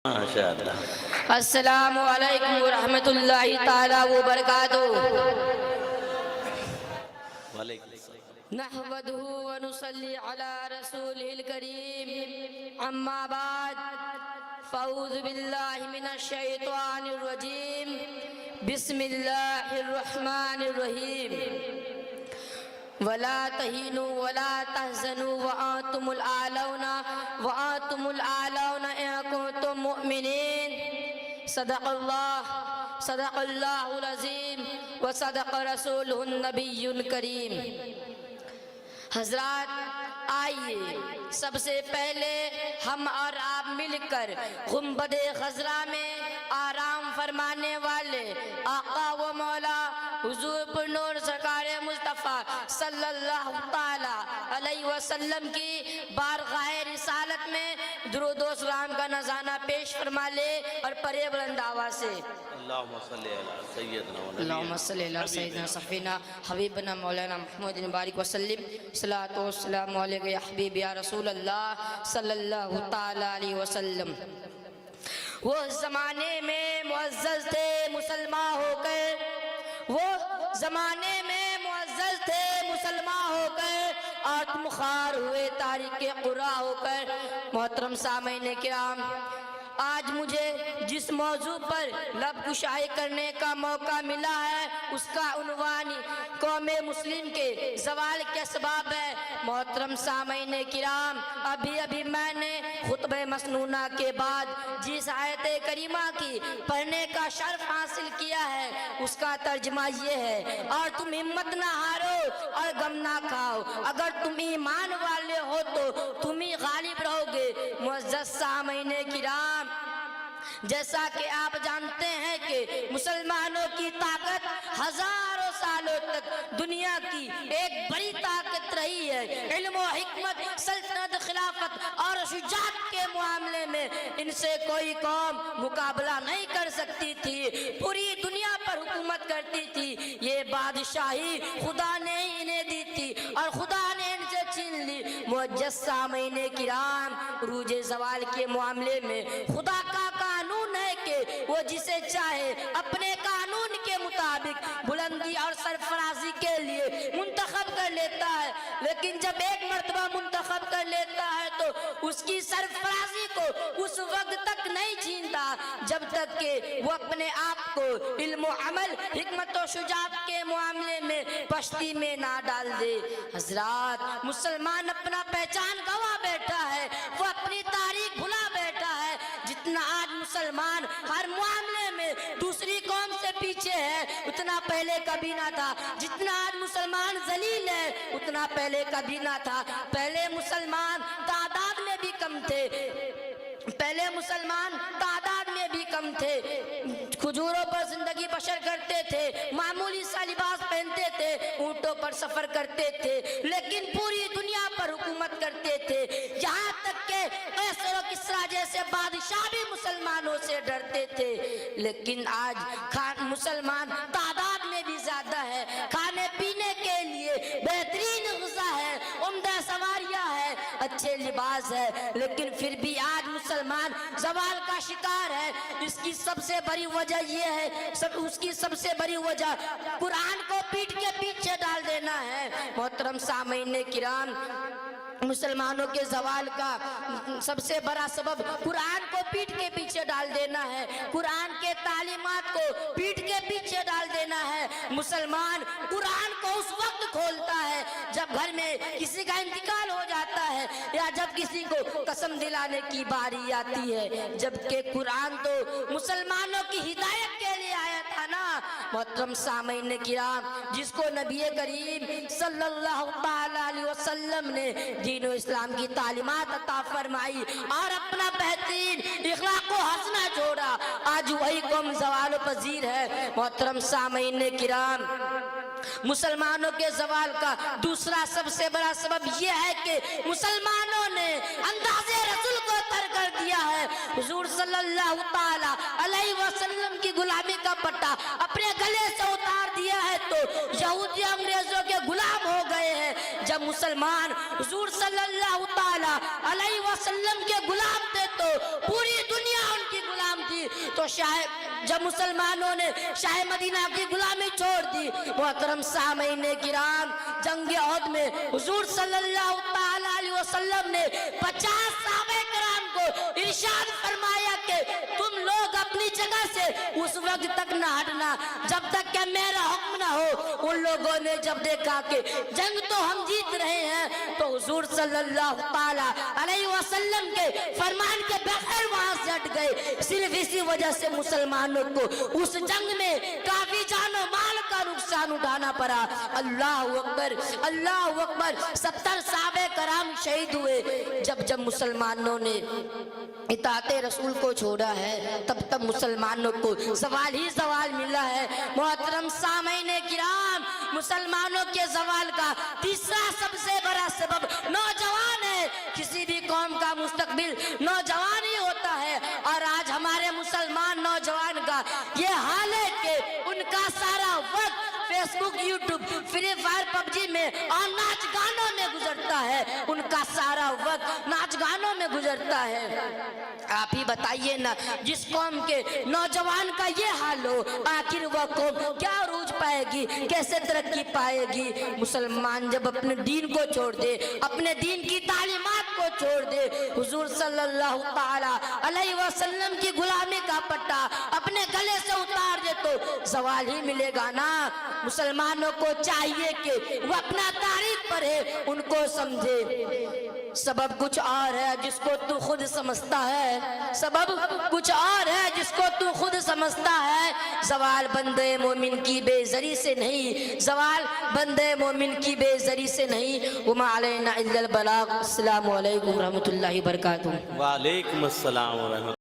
ماشاءاللہ۔ السلام علیکم ورحمۃ اللہ تعالی وبرکاتہ۔ وعلیکم السلام۔ نحمدہ ونصلی علی رسولہ الکریم، اما بعد فاعوذ باللہ من الشیطان الرجیم، بسم اللہ الرحمن الرحیم۔ وَلَا تَهِنُوا وَلَا تَحْزَنُوا وَأَنْتُمُ الْأَعْلَوْنَ إِن كُنتُم مُؤْمِنِينَ۔ صدق اللہ العظیم وصدق رسولہ النبی الکریم۔ حضرات آئیے سب سے پہلے ہم اور آپ مل کر گنبد خضرا میں آرام فرمانے والے آقا و مولا حضور پر نور سرکار مصطفیٰ صلی اللہ تعالی علیہ وسلم کی بارگاہ رسالت میں درود و سلام کا نذرانہ پیش فرما لے اور پڑھے بلند آواز سے۔ اللہم صلی علی سیدنا و اللہم صلی علی سیدنا صفینا حبیبنا مولانا محمد مبارک وسلم۔ صلاۃ و السلام علیکہ یا حبیب یا رسول اللہ صلی اللہ تعالی علیہ وسلم۔ وہ زمانے میں معزز تھے مسلمان ہو کر، وہ زمانے میں معزز تھے مسلمان ہو کر، اور تم خوار ہوئے تاریخ قرآن ہو کر۔ محترم سامعین کرام، آج مجھے جس موضوع پر لب کشائی کرنے کا موقع ملا ہے اس کا عنوان قوم مسلم کے زوال کے اسباب ہے۔ محترم سامعین کرام، ابھی میں نے خطبہ مسنونہ کے بعد جس آیت کریمہ کی پڑھنے کا شرف حاصل کیا ہے اس کا ترجمہ یہ ہے: اور تم ہمت نہ ہارو اور غم نہ کھاؤ، اگر تم ایمان والے ہو تو تم ہی غالب رہو گے۔ معزز سامعین کرام، جیسا کہ آپ جانتے ہیں کہ مسلمانوں کی طاقت ہزاروں سالوں تک دنیا کی ایک بڑی طاقت رہی ہے۔ علم و حکمت، سلطنت، خلافت اور شجاعت کے معاملے میں ان سے کوئی قوم مقابلہ نہیں کر سکتی تھی، پوری دنیا پر حکومت کرتی تھی۔ یہ بادشاہی خدا نے ہی انہیں دی تھی اور خدا نے ان سے چھین لی۔ معزز سامعین کرام، عروج زوال کے معاملے میں خدا کا قانون ہے کہ وہ جسے چاہے اپنے قانون کے مطابق بلندی اور سرفرازی کے لیے منتخب کر لیتا ہے، لیکن جب ایک مرتبہ منتخب کر لیتا ہے تو اس کی سرفرازی کو اس وقت تک نہیں چھینتا جب تک کہ وہ اپنے آپ کو علم و عمل، حکمت و شجاعت کے معاملے میں پشتی میں نہ ڈال دے۔ حضرات، مسلمان اپنا پہچان گوا بیٹھا ہے، وہ اپنی تاریخ بھلا بیٹھا ہے۔ جتنا آج مسلمان ہر معاملے میں دوسری قوم سے پیچھے ہے اتنا پہلے کبھی نہ تھا۔ جتنا آج مسلمان ذلیل ہے اتنا پہلے کبھی نہ تھا۔ پہلے مسلمان تعداد میں بھی کم تھے، کھجوروں پر زندگی بسر کرتے تھے، معمولی سا لباس پہنتے تھے، اونٹوں پر سفر کرتے تھے، لیکن پوری دنیا پر حکومت کرتے تھے۔ یہاں تک کہ قیصر و کسریٰ جیسے بادشاہ بھی مسلمانوں سے ڈرتے تھے۔ لیکن آج مسلمان تعداد میں بھی زیادہ ہے، کھانے پینے کے لیے بہترین غذا ہے، عمدہ سواریاں ہے، اچھے لباس ہے، لیکن پھر بھی آج مسلمان زوال کا شکار ہے۔ اس کی سب سے بڑی وجہ یہ ہے، سب سے بڑی وجہ قرآن کو پیٹ کے پیچھے ڈال دینا ہے۔ محترم سامعین کرام، مسلمانوں کے زوال کا سب سے بڑا سبب قرآن کو پیٹ کے پیچھے ڈال دینا ہے، قرآن کے تعلیمات کو پیٹ کے پیچھے ڈال دینا ہے۔ مسلمان قرآن کو اس وقت کھولتا ہے جب گھر میں کسی کا انتقال ہو جاتا ہے یا جب کسی کو قسم دلانے کی باری آتی ہے، جبکہ قرآن تو مسلمانوں کی ہدایت کے لیے آیا تھا نا۔ محترم سامعین کرام، جس کو نبی کریم صلی اللہ علیہ وسلم نے دین و اسلام کی تعلیمات عطا فرمائی اور اپنا بہترین اخلاق و حسنہ چھوڑا، آج وہی قوم زوال و پذیر ہے۔ محترم سامعین کرام، مسلمانوں کے زوال کا دوسرا سب سے بڑا سبب یہ ہے کہ مسلمانوں نے انداز رسول کو ترک کر دیا ہے۔ حضور صلی اللہ تعالی علیہ وسلم کی غلامی کا پٹا اپنے گلے سے اتار دیا ہے تو یہودی انگریزوں کے غلام ہو گئے ہیں۔ جب مسلمان حضور صلی اللہ تعالی علیہ وسلم کے غلام تھے تو پوری دنیا ان کی جب مسلمانوں نے شاہ مدینہ کی غلامی چھوڑ دی، محترم سامعین کرام، جنگ احد میں حضور صلی اللہ تعالی علیہ وسلم نے 50 صحابہ کرام کو ارشاد فرمایا کہ تم لوگ اپنی جگہ سے اس وقت تک نہ ہٹنا جب تک کہ میرا حکم نہ ہو۔ ان لوگوں نے جب دیکھا کہ جنگ تو ہم جیت رہے ہیں تو حضور صلی اللہ تعالی علیہ وسلم کے فرمان کے بغیر وہاں سے ہٹ گئے۔ صرف اسی وجہ سے مسلمانوں کو اس جنگ میں کافی جان و مال کا نقصان اٹھانا پڑا۔ اللہ اکبر، اللہ اکبر، 70 صحابہ کرام شہید ہوئے۔ جب مسلمانوں نے اطاعت رسول کو چھوڑا ہے تب مسلمانوں کو زوال ہی زوال ملا ہے۔ محترم سامعین کرام، مسلمانوں کے زوال کا تیسرا سب سے بڑا سبب نوجوان ہے۔ کسی بھی قوم کا مستقبل نوجوان ہی ہوتا ہے، اور آج ہمارے مسلمان نوجوان کا یہ حال ہے کہ ان کا سارا وقت فیس بک، یوٹیوب، فری فائر، پب جی میں اور ناچ گانوں میں گزرتا ہے۔ ان کا سارا وقت ناچ گانوں میں گزرتا ہے۔ آپ ہی بتائیے نا، جس قوم کے نوجوان کا یہ حال ہو، آخر وہ قوم کیا عروج پائے گی، کیسے ترقی پائے گی؟ مسلمان جب اپنے دین کو چھوڑ دے، اپنے دین کی تعلیمات کو چھوڑ دے، حضور صلی اللہ تعالی علیہ وسلم کی غلامی کا پٹا اپنے گلے سے اتار دے تو زوال ہی ملے گا نا۔ مسلمانوں کو چاہیے کہ وہ اپنا تاریخ پڑھے، ان کو سمجھے۔ سبب کچھ اور ہے جس کو تو خود سمجھتا ہے، سبب کچھ اور ہے جس کو تو خود سمجھتا ہے۔ زوال بندے مومن کی بے زری سے نہیں، زوال بندے مومن کی بے زری سے نہیں۔ وما علینا الا البلاغ۔ السلام علیکم ورحمۃ اللہ وبرکاتہ۔ وعلیکم السلام ورحمۃ